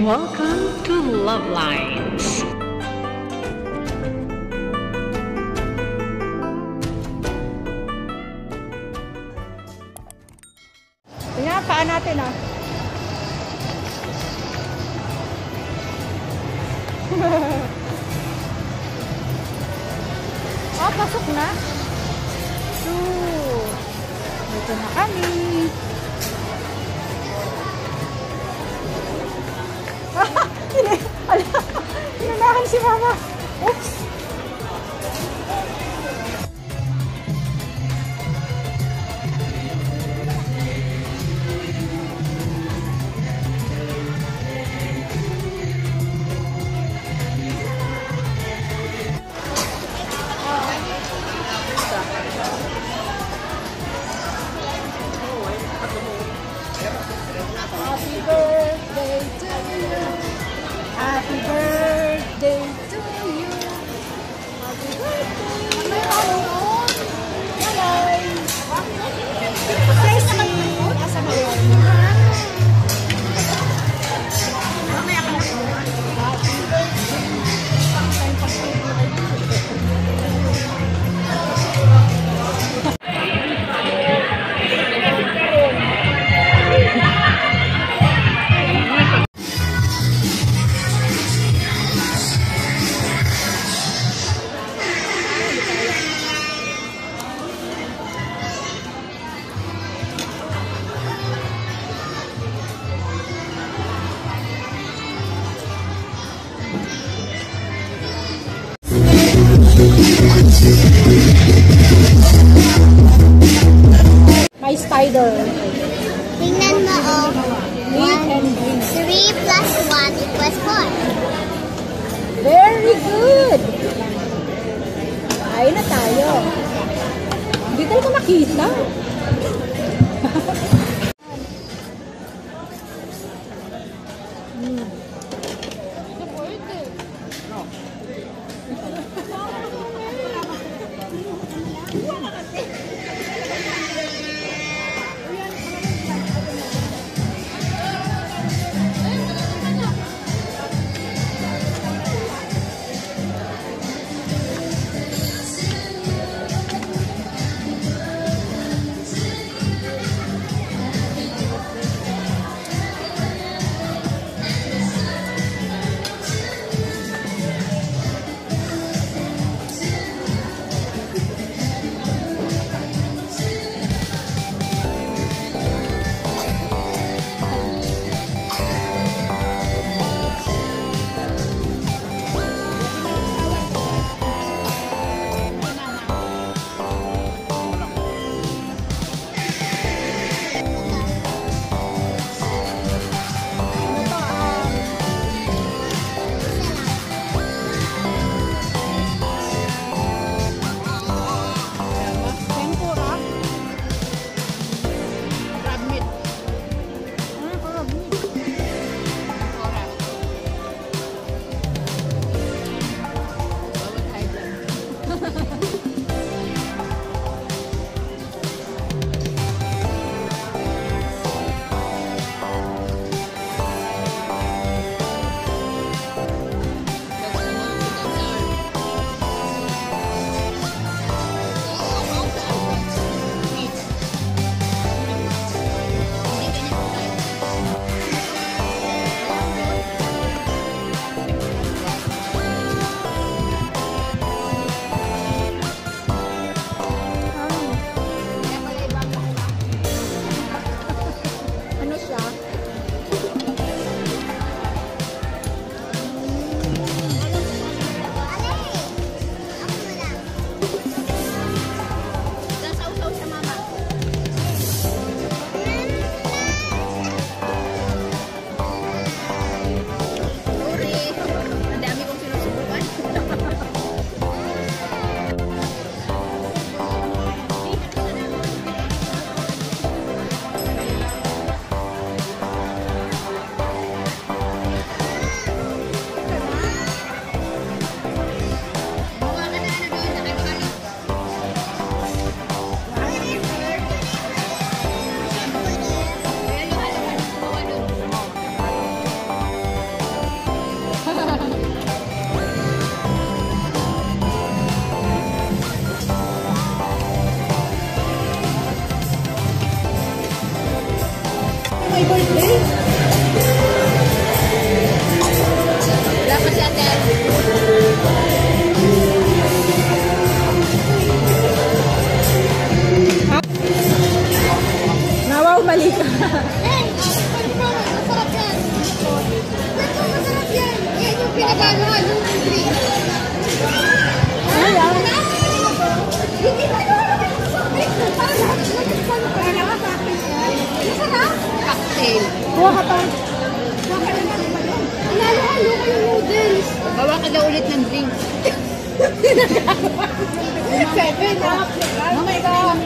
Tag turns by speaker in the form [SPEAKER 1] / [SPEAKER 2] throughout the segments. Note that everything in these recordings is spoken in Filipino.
[SPEAKER 1] Welcome to Love Lines.
[SPEAKER 2] Tingnan ang paa natin ah. Oh, pasok na. Ito na kami. Inunahan si mama. Oops. Happy birthday to you. Happy birthday to you. Happy birthday. Hello. Tracy. Asa mo yun? Mamaya ka na. Happy birthday. May spider.
[SPEAKER 3] Tingnan mo, oh.
[SPEAKER 2] 3
[SPEAKER 3] plus 1 equals 4.
[SPEAKER 2] Very good! Kain na tayo. Hindi talaga makita. ng drink. 7 up. Oh my God.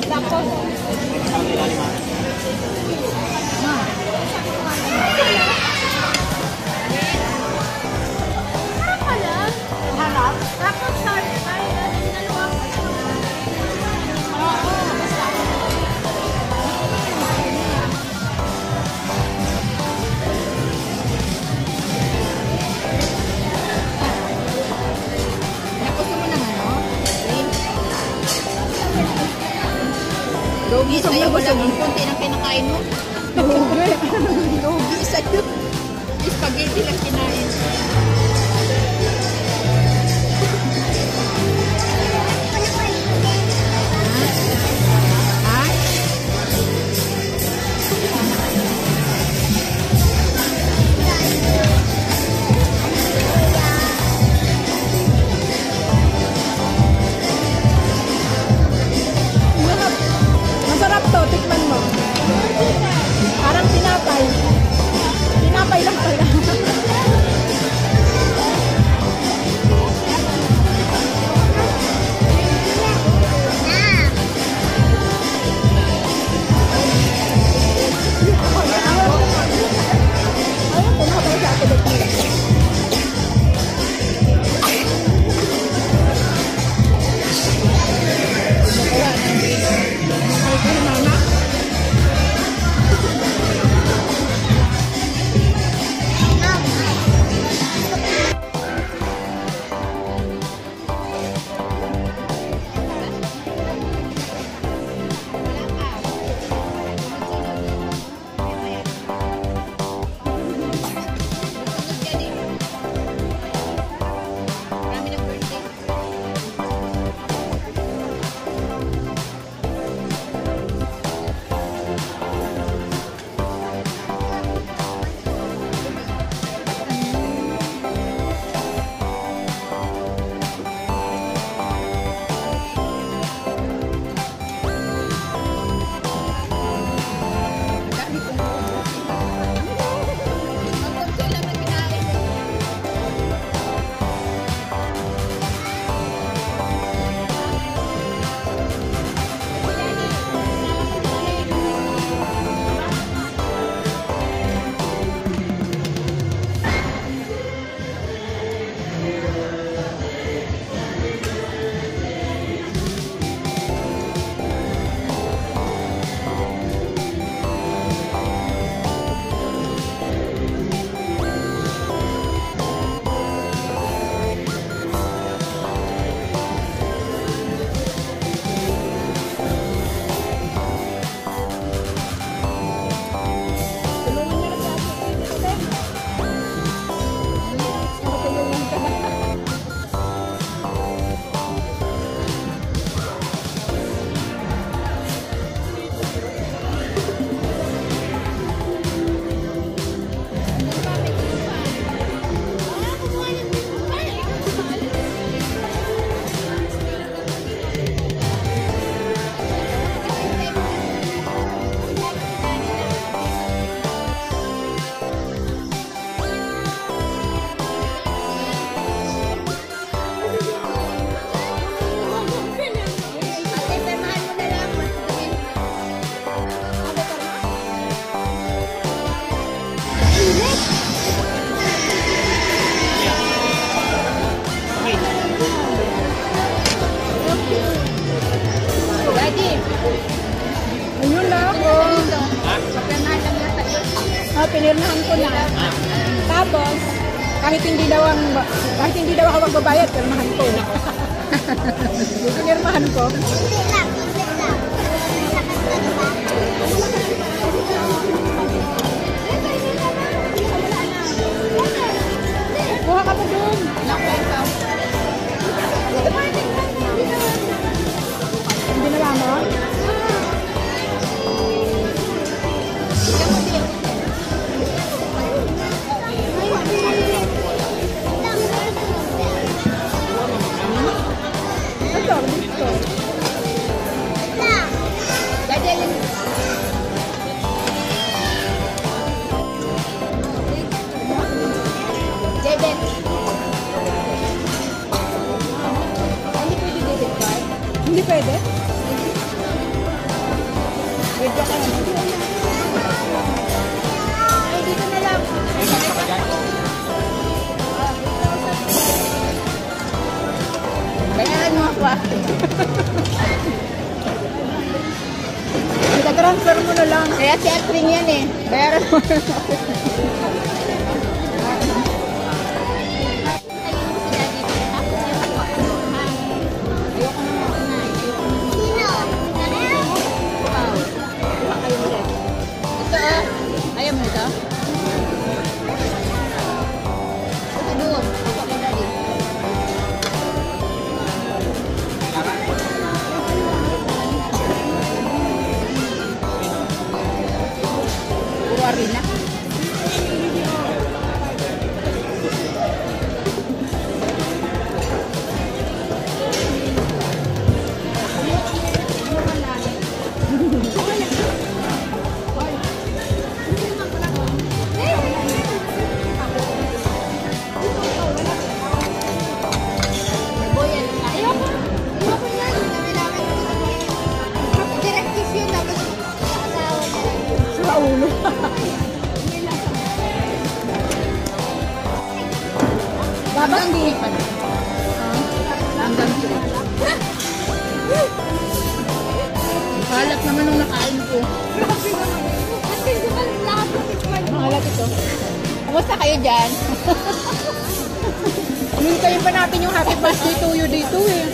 [SPEAKER 2] Tapos. Harap. Tapos sorry. Logi sa'yo, wala ng konti ng kinakain mo. Logi sa'yo. Spaghetti lang kinain. Ha? Masarap to, tikman mo. Parang tinapay. Tinapay lang pala. pinirmahan ko na. Tapos, kahit hindi daw ako magbabayad, pirmahan ko. Pinirmahan ko. Kuha ka pa dun. Ginawa mo? Hindi pwede? Pwede ka naman. Ay, dito na lang.
[SPEAKER 4] Bayaran mo ako.
[SPEAKER 2] Ita-transfer mo na lang.
[SPEAKER 4] Kaya si Atring yan eh. Bayaran mo.
[SPEAKER 3] Sino?
[SPEAKER 4] Ito ah. Ayaw mo ito? Ito doon. Ito kay Daddy.
[SPEAKER 2] Puro harina. Sa ulo.
[SPEAKER 4] Hanggang di pa na. Hanggang di. Halap naman nung nakain ko.
[SPEAKER 2] Mahalat ito.
[SPEAKER 4] Kumusta kayo dyan?
[SPEAKER 2] Hintayin pa natin yung happy birthday to you dito eh.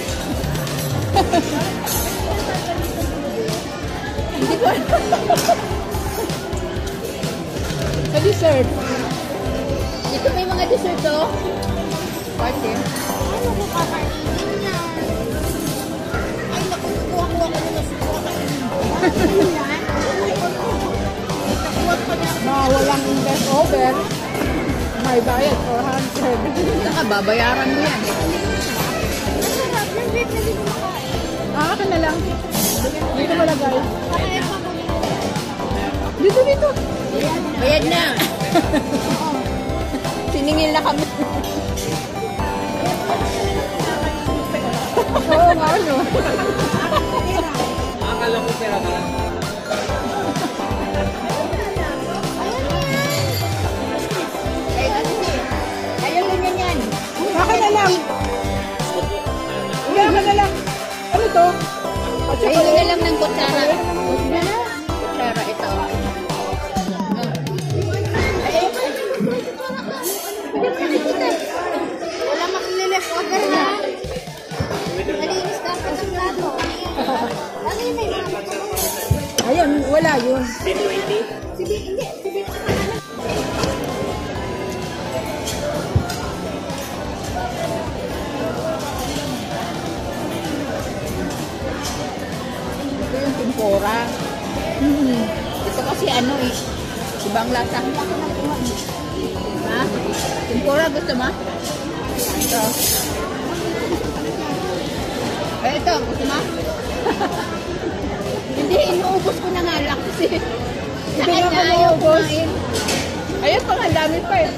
[SPEAKER 4] Hindi ko alam.
[SPEAKER 2] Sa dessert.
[SPEAKER 4] Ito may mga dessert to. Party.
[SPEAKER 3] Ano ko kakainin na? Ay, naku, kuha-kuha ko na sukuha kainin mo. Ano yan? Nakuha ko na.
[SPEAKER 2] Walang invest over. May bayad 400.
[SPEAKER 4] Saka babayaran mo yan.
[SPEAKER 3] Masarap. Yung beef na dito makain.
[SPEAKER 2] Akin na lang. Dito malagay.
[SPEAKER 3] Kaya pa ko dito.
[SPEAKER 2] Dito, dito.
[SPEAKER 4] Bayad na. Siningil na kami.
[SPEAKER 2] Oo nga, ano.
[SPEAKER 5] Akala ko pera ka lang.
[SPEAKER 4] Ay, ano siya? Ayaw lang yan yan.
[SPEAKER 2] Akin na lang. Hindi, akin na lang. Ano to? At saka
[SPEAKER 4] Ayaw na lang ng kutsara. Kutsara ito.
[SPEAKER 3] Wala makililip over na. Malinis ka pa ng plato. Ano yun may mga
[SPEAKER 2] ayun, wala yun.
[SPEAKER 3] Sige, hindi. Sige.
[SPEAKER 4] Ito yung tempura. Ito kasi ano eh. Ibang lasa. Ha? Tempura gusto mo? Ito. Ito, gusto mo? Hindi, inuubos ko na nga lang kasi.
[SPEAKER 2] Hindi nga
[SPEAKER 4] Ayaw
[SPEAKER 2] kumuubos.
[SPEAKER 4] kumain.
[SPEAKER 2] Ayun pa nga, dami pa eh.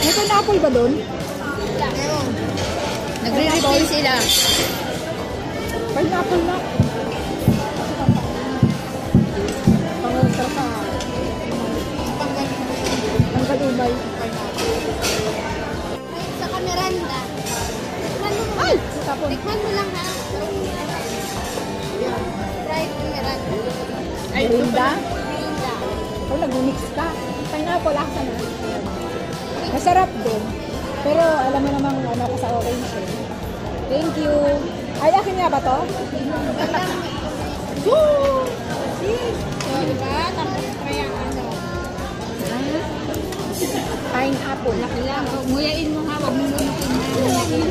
[SPEAKER 2] May pineapple ba doon?
[SPEAKER 4] Nagre-refill sila.
[SPEAKER 2] Pineapple na. Pangunta sa ang kalumay.
[SPEAKER 3] Sa kameranda. Tikman mo.
[SPEAKER 2] Ay! Tapon.
[SPEAKER 3] Tikman mo lang ha. Right kameranda.
[SPEAKER 2] Linda?
[SPEAKER 3] Linda.
[SPEAKER 2] Oh, nag-mix ka. Pineapple, asa na. Masarap din. Pero alam mo namang ano ko sa orange eh. Thank you. Ay, akin nga ba to? Woo!
[SPEAKER 3] So, diba? Tapos pa yung ano.
[SPEAKER 2] Pineapple.
[SPEAKER 4] Kailangan, nguyain mo nga, wag mo lunukin na. Nguyain.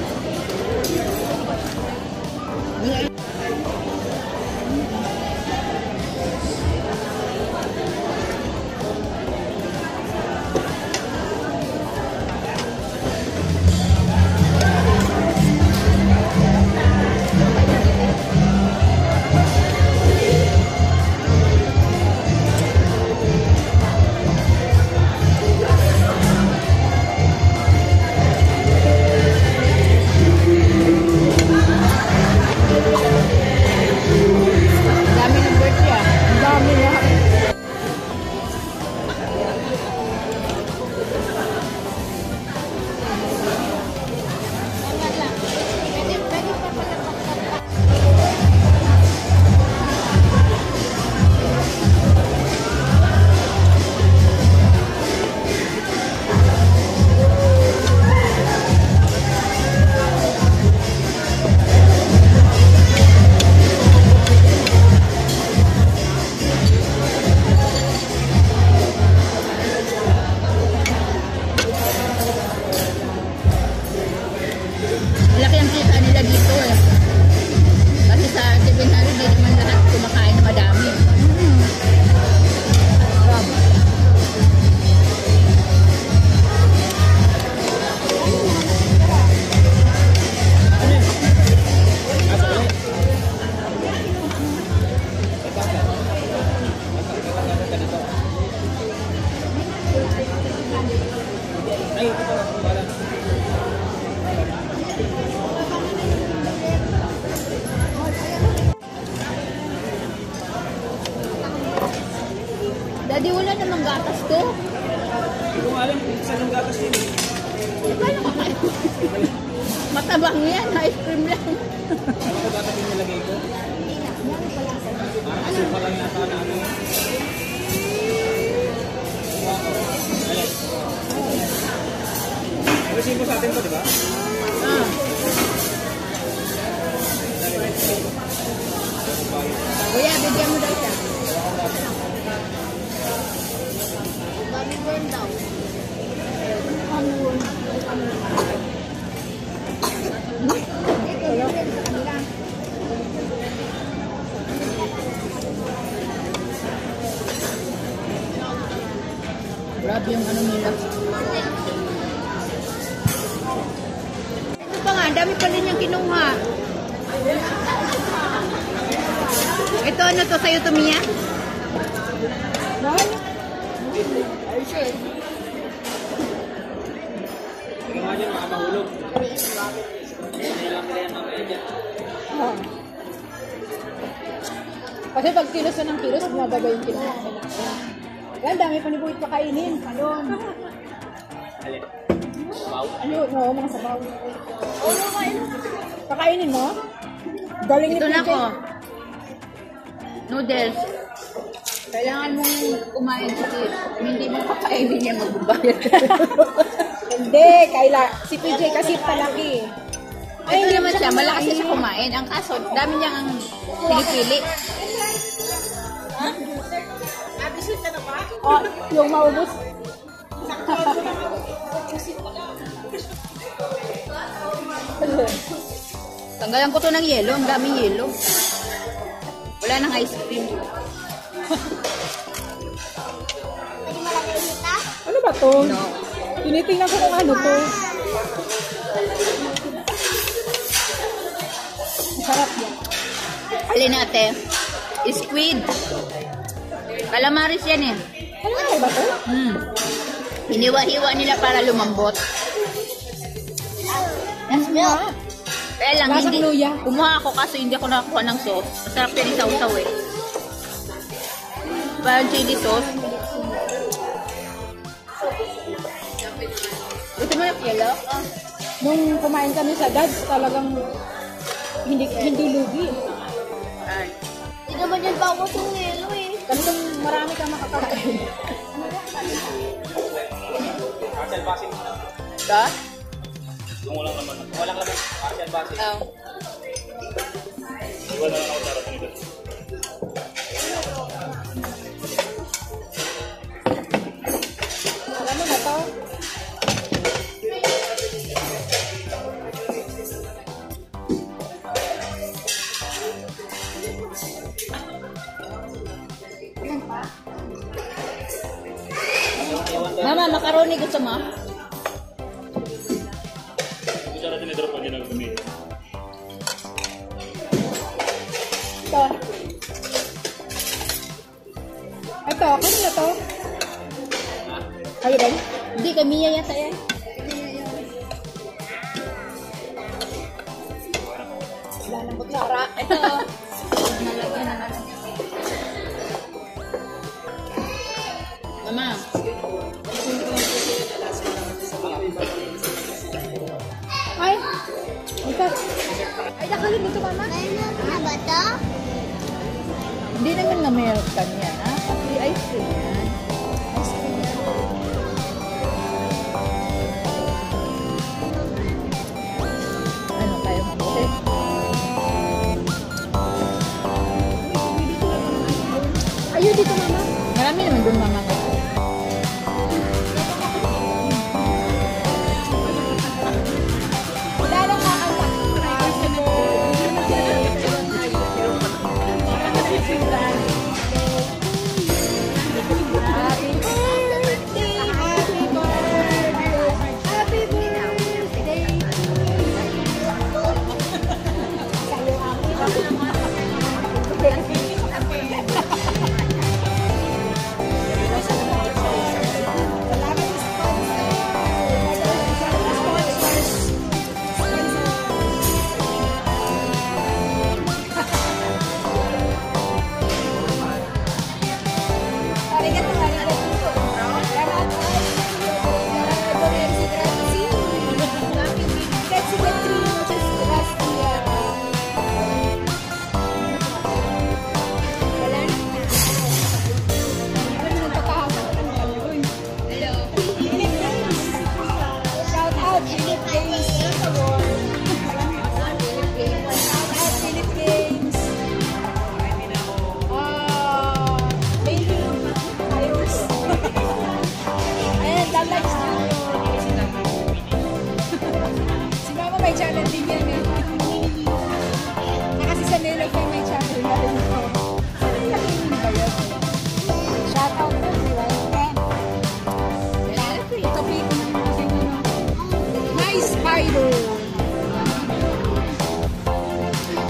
[SPEAKER 5] Ay, ito pala. Wala.
[SPEAKER 4] Daddy, wala namang gatas to.
[SPEAKER 5] Hindi ko nga alam kung saan ang gatas yun.
[SPEAKER 4] Matabang yan, ice cream lang.
[SPEAKER 5] Ano ko gatas yung nilagay ko? Parang asupa lang yata na ano. Ayan. Resibo sa atin to, di ba?
[SPEAKER 4] Ah. Kuya, bigyan mo daw siya.
[SPEAKER 3] Bami burn daw.
[SPEAKER 4] Grabe yung ano nila. Ito pa nga, dami pa rin yung kinuha. Ito ano to sa'yo, Tumiya?
[SPEAKER 2] Mahal?
[SPEAKER 5] Hindi nga dyan, makamahulog. Nilang nila yan mamaya dyan.
[SPEAKER 2] Oo. Kasi pag kilos na ng kilos, bumababa yung kilos. Yan, dami pa ni Buhit pakainin. Ayun.
[SPEAKER 5] Alin? Wow.
[SPEAKER 2] Ayun, oo, mga sabaw. Pakainin mo? Galing ni
[SPEAKER 4] Ito na
[SPEAKER 2] PJ.
[SPEAKER 4] ko. Noodles. Kailangan mong kumain kasi hindi mo kakainin niya magbabayad.
[SPEAKER 2] Hindi, si PJ kasi palaki.
[SPEAKER 4] Ito naman siya, malakas siya kumain. Ang kaso, dami niyang ang pinipili.
[SPEAKER 2] Oh, yung maubos.
[SPEAKER 4] Tanggalan ko to ng yelo, ang daming yelo. Wala nang ice cream.
[SPEAKER 3] Pwede malagay dito?
[SPEAKER 2] Ano ba to?
[SPEAKER 4] No.
[SPEAKER 2] Tinitingnan ko kung ano to. Masarap yan.
[SPEAKER 4] Alin natin? Squid. Calamaris yan eh.
[SPEAKER 2] Ano ba to?
[SPEAKER 4] Hiniwa-hiwa nila para lumambot.
[SPEAKER 3] That's milk.
[SPEAKER 4] Kaya lang,
[SPEAKER 2] Lasang
[SPEAKER 4] hindi.
[SPEAKER 2] luya.
[SPEAKER 4] Kumuha ako kasi hindi ako nakakuha ng sauce. Masarap yan isaw-saw eh. Parang chili sauce. Gusto mo yung yellow?
[SPEAKER 2] Nung kumain kami sa Dads, talagang hindi lugi.
[SPEAKER 4] Ay.
[SPEAKER 3] Hindi naman yan bawas yung yelo eh.
[SPEAKER 2] Talagang marami kang makakakain.
[SPEAKER 5] Partial basin mo na.
[SPEAKER 4] Da?
[SPEAKER 5] Kung walang laman. Kung walang laman, partial basin.
[SPEAKER 4] Oh.
[SPEAKER 5] Iwan na lang ako sarap nito.
[SPEAKER 2] Alam mo na to?
[SPEAKER 4] Mama, macaroni gusto mo?
[SPEAKER 5] Ito siya natin i-drop pag ginagumi.
[SPEAKER 2] Ito. Ito, kanina to? Kayo ba?
[SPEAKER 4] Hindi, kamiya yata yan.
[SPEAKER 2] Wala nang kutsara.
[SPEAKER 4] Ito. Nalagyan na natin. Mama.
[SPEAKER 2] Ay! Ito. Ay, nakalimutan mama.
[SPEAKER 3] May milk na ba to?
[SPEAKER 4] Hindi naman na milk yan, ha? Kasi ice cream yan.
[SPEAKER 2] Ice cream yan.
[SPEAKER 4] Ano tayo mabuti?
[SPEAKER 2] Ayun dito mama.
[SPEAKER 4] Marami naman doon mama nga.
[SPEAKER 2] Wala nang kakanta. channel din yan eh. Kasi sa Nelo Fame may channel na rin ito. Nakinin ba yun? Shoutout to everyone. Ito pick na yung aking ano. My spider!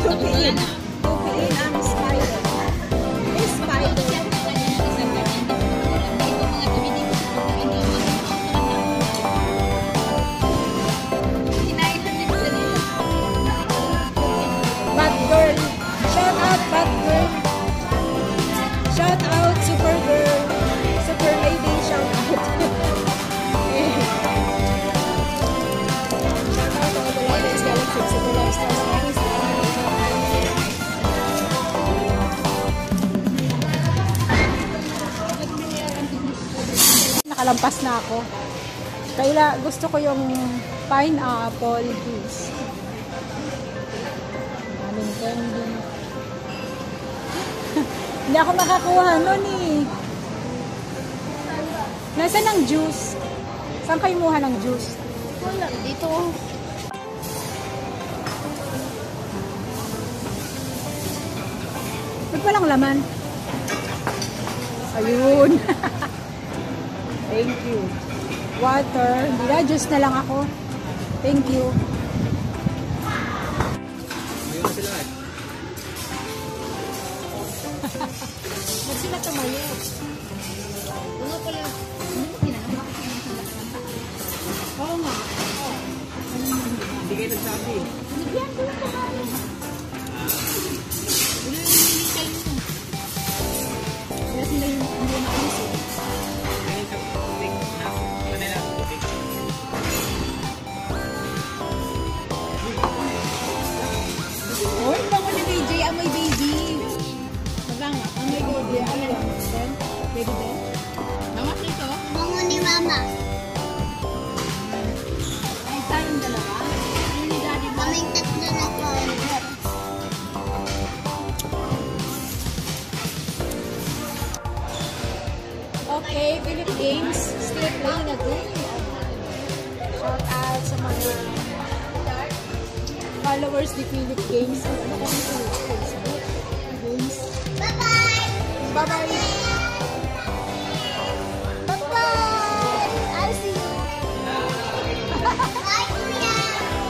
[SPEAKER 2] Tupiin ang spider. May spider. Bad girl. Shout out bad girl. Shout out super girl. Super lady shout out. Shout out to all the ladies Galaxy Super Lifestyles. Nakalampas na ako. Kaya gusto ko yung pineapple juice. Aming candy. Hindi ako makakuha nun eh. Nasaan ang juice? Saan kayo muha ng juice?
[SPEAKER 3] Wala, dito.
[SPEAKER 2] Ba't walang laman? Ayun. Thank you. Water. Juice na lang ako. Thank you.
[SPEAKER 5] Ayun na sila eh.
[SPEAKER 2] Ba't sila tumayo?
[SPEAKER 3] Ano pala?
[SPEAKER 2] Oo nga.
[SPEAKER 5] Hindi kayo nagsabi.
[SPEAKER 2] Bigyan ko lang kumain. Kaya sila yung hindi maalis eh.
[SPEAKER 5] Ayun sa tubig na kanila tubig.
[SPEAKER 2] Uy, bango ni BJ. Amoy baby. Maganga. Amoy baby. Ano yan? Ben? Baby Ben?
[SPEAKER 4] Bawas nito.
[SPEAKER 3] Bango ni Mama.
[SPEAKER 2] Ay, tayong dalawa.
[SPEAKER 4] Ano ni Daddy ba?
[SPEAKER 3] Kaming tatlo na po.
[SPEAKER 2] Okay, Philip Games. Still playing a game. Shout out sa mga followers ni Philip Games. Ano kami sa Facebook? Games.
[SPEAKER 3] Bye-bye!
[SPEAKER 2] Bye-bye! Bye-bye! I'll see you!
[SPEAKER 3] Bye, Kuya!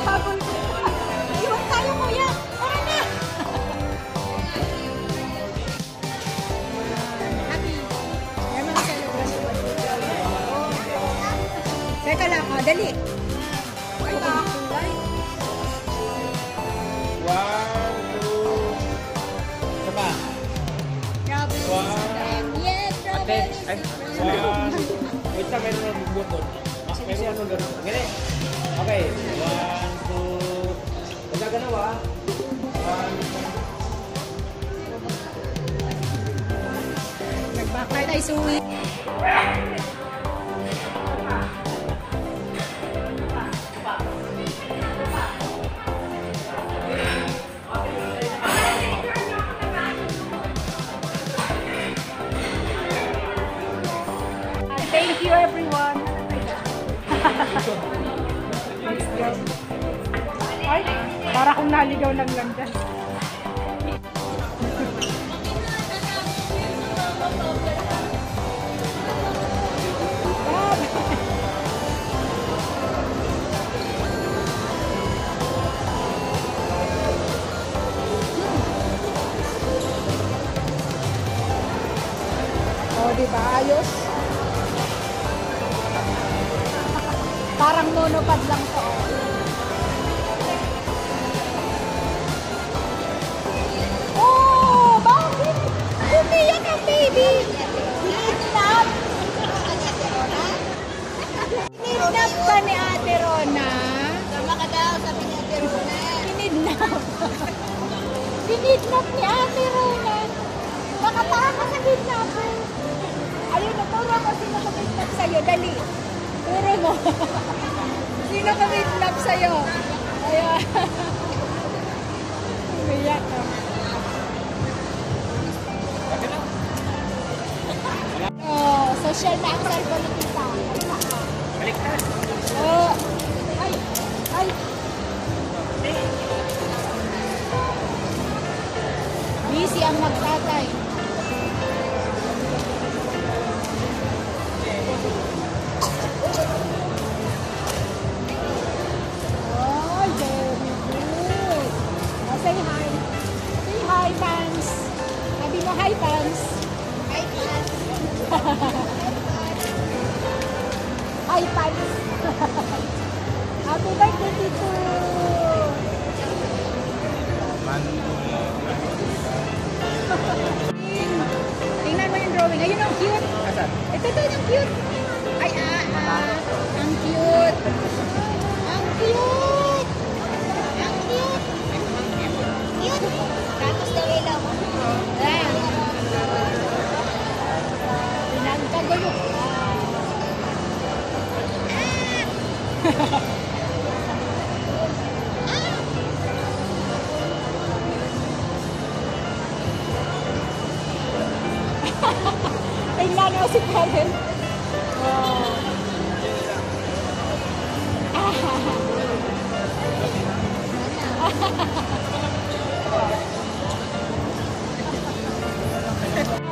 [SPEAKER 2] Habol ko. Iwan tayo, kuya! Tara na! Happy! May mga celebration. Teka lang, dali! Ay, kulay.
[SPEAKER 5] 1, 2, isa pa.
[SPEAKER 2] Grabe. Yes, grabe.
[SPEAKER 5] Ate, ay, 1, wait na, meron na button. Meron ano gano'n. Ganyan. Okay, 1, 2, wala ganawa. 1,
[SPEAKER 2] Nag-backlight ay suwi. Thank you, everyone. Ay, para kung naligaw ng landas. Oh, diba? Ayos. Parang monopod lang to. Oh, bakit? Umiyak ang baby. Kinidnap. Kinidnap ka ni Ate Rona.
[SPEAKER 3] Sama ka daw, sabi ni Ate Rona.
[SPEAKER 2] Kinidnap. Kinidnap ni Ate Rona. Nakataka ka sa kidnapper. Ayun, naturo ko sino kumidnap sa'yo. Dali. Turo mo. Sino kumidnap sa'yo? Ayan. Umiyak ka. Oh, social na ang cellphone ni Tita.
[SPEAKER 5] baliktad.
[SPEAKER 2] Oh. Ay. Ay. Happy birthday, Tito! Tingnan mo yung drawing. Ayun, ang cute.
[SPEAKER 5] Asan?
[SPEAKER 2] Ito, ang cute. Ay, ang cute. Ang cute. Ang cute. Cute. Tapos daw ilaw. Ayan. Pinagkagulo. Tingnan mo si Karen. Wow.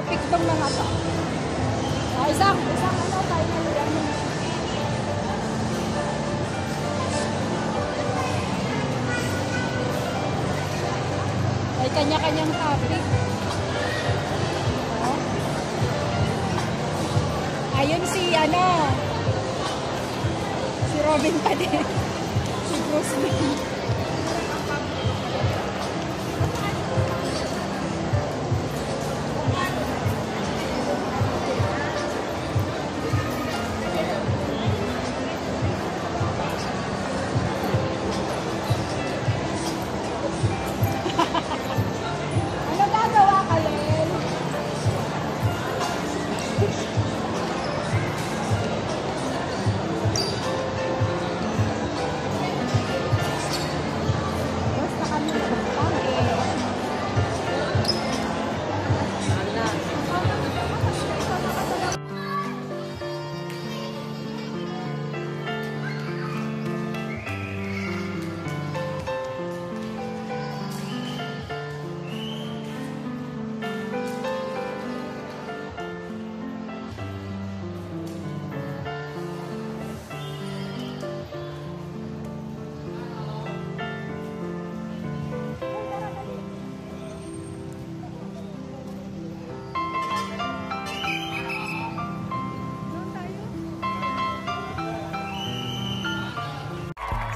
[SPEAKER 2] Pikdong na nga to. Isang ano tayo na yan. May kanya-kanyang topic. Ayun si si Robin pa din. Si Bruce Lee. Ano gagawa ka, Len? Basta kami magpapangin.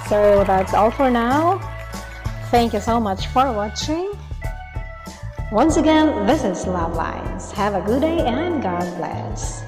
[SPEAKER 1] So that's all for now. Thank you so much for watching. Once again, this is Love Lines. Have a good day and God bless.